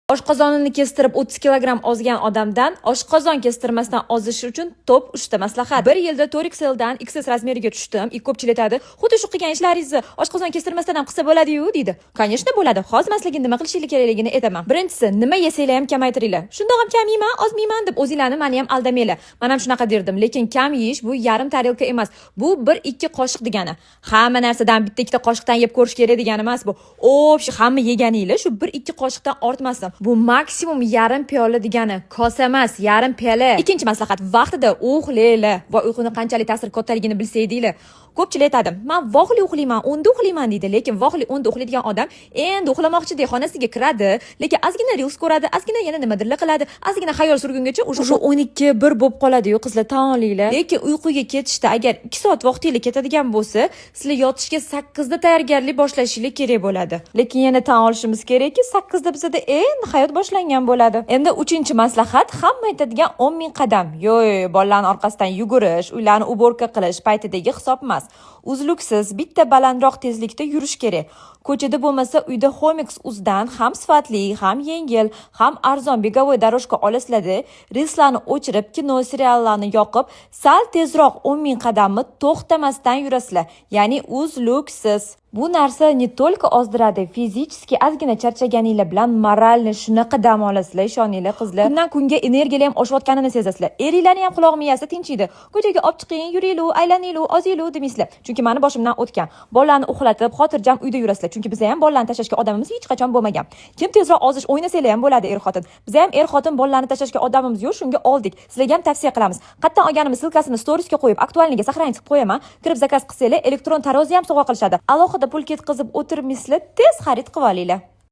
Oshqozonini kestirib 30 kilogramm ozgan odamdan oshqozon kestirmasdan ozish uchun top 3 ta maslahat. 1 yilda 4XL dan XS razmeriga tushdim. Ko'pchilik aytadi, "Xuddi shu qilgan ishlaringizni oshqozon kestirmasdan ham qilsa bo'ladi-yu" deydi. Конечно, bo'ladi. Hozir maslagingiz nima qilishingiz kerakligini aytaman. Birinchisi, nima yesanglar ham kamaytiringlar. Shundoq ham kam yeyman, oz yeyman deb o'zinglarni meni ham aldamanglar. Men ham shunaqa derdim, lekin kam yeyish bu yarim tarelka emas. Bu 1-2 qoshiq degani. Hamma narsadan bitta ikkita qoshiqdan yeb ko'rish kerak degani emas bu. O'pshi hamma yeganinglar shu 1-2 qoshiqdan ortmasin. Bu maksimum yarim piyola degani, kosa emas, yarim piyola. Ikkinchi maslahat, vaqtida uxlaylar va uyquning qanchalik ta'sir kattaligini bilsanglar. Ko'pchilik aytadi, "Men voqli uxlayman, 10 da uxlayman" deydi, lekin voqli 10 da uxlaydigan odam endi uxlamoqchidek xonasiga kiradi, lekin ozgina reels ko'radi, ozgina yana nimadirlar qiladi, ozgina xayol surgungacha o'sha 12-1 bo'lib qoladi-yu qizlar, tan olinglar. Lekin uyquga ketishda agar 2 soat vaqtingiz ketadigan bo'lsa, sizlar yotishga 8 da tayyorgarlik boshlashingiz kerak bo'ladi. Lekin yana tan olishimiz kerakki, 8 da bizda endi hayot boshlangan bo'ladi. Endi 3-chi maslahat, hamma aytadigan 10 ming qadam. Yo'q, bolalarning orqasidan yugurish, uylarni uborka qilish paytidagi hisob emas. Uzluksiz bitta balandroq tezlikda yurish kerak. Ko'chada bo'lmasa uyda Homix uzdan ham sifatli, ham yengil, ham arzon begovoy doroshka olasizlar-da. Reelslarni o'chirib, kino, seriallarni yoqib, sal tezroq 10 ming qadamni to'xtamasdan yurasizlar. Ya'ni uzluksiz. Bu narsa ne только ozdiradi, fizически ozgina charchaganinglar bilan moralni shunaqa dam olasizlar, ishoninglar qizlar. Kundan kunga energiyalar ham oshayotganini sezasizlar. Eringlarni ham quloq miyasi tinchiydi. Ko'chaga olib chiqing, yuringlar, aylaninglar, ozinglar demaysizlar. Chunki meni boshimdan o'tgan. Bolalarni uxlatib, xotirjam uyda yurasizlar. Chunki biz ham bolalarni tashlashga odamimiz hech qachon bo'lmagan. Kim tezroq ozish o'ynasanglar ham bo'ladi er-xotin. Biz ham er-xotin bolalarni tashlashga odamimiz yo'q, shunga oldik. Sizlarga ham tavsiya qilamiz. Qattan olganimiz silkasini storiesga qo'yib, aktualniga saqlanib qo'yaman. Kirib zakaz qilsanglar, elektron tarozi ham sovg'a qilishadi. Alohida pul ketkazib o'tirmaysizlar, tez xarid qilib olinglar.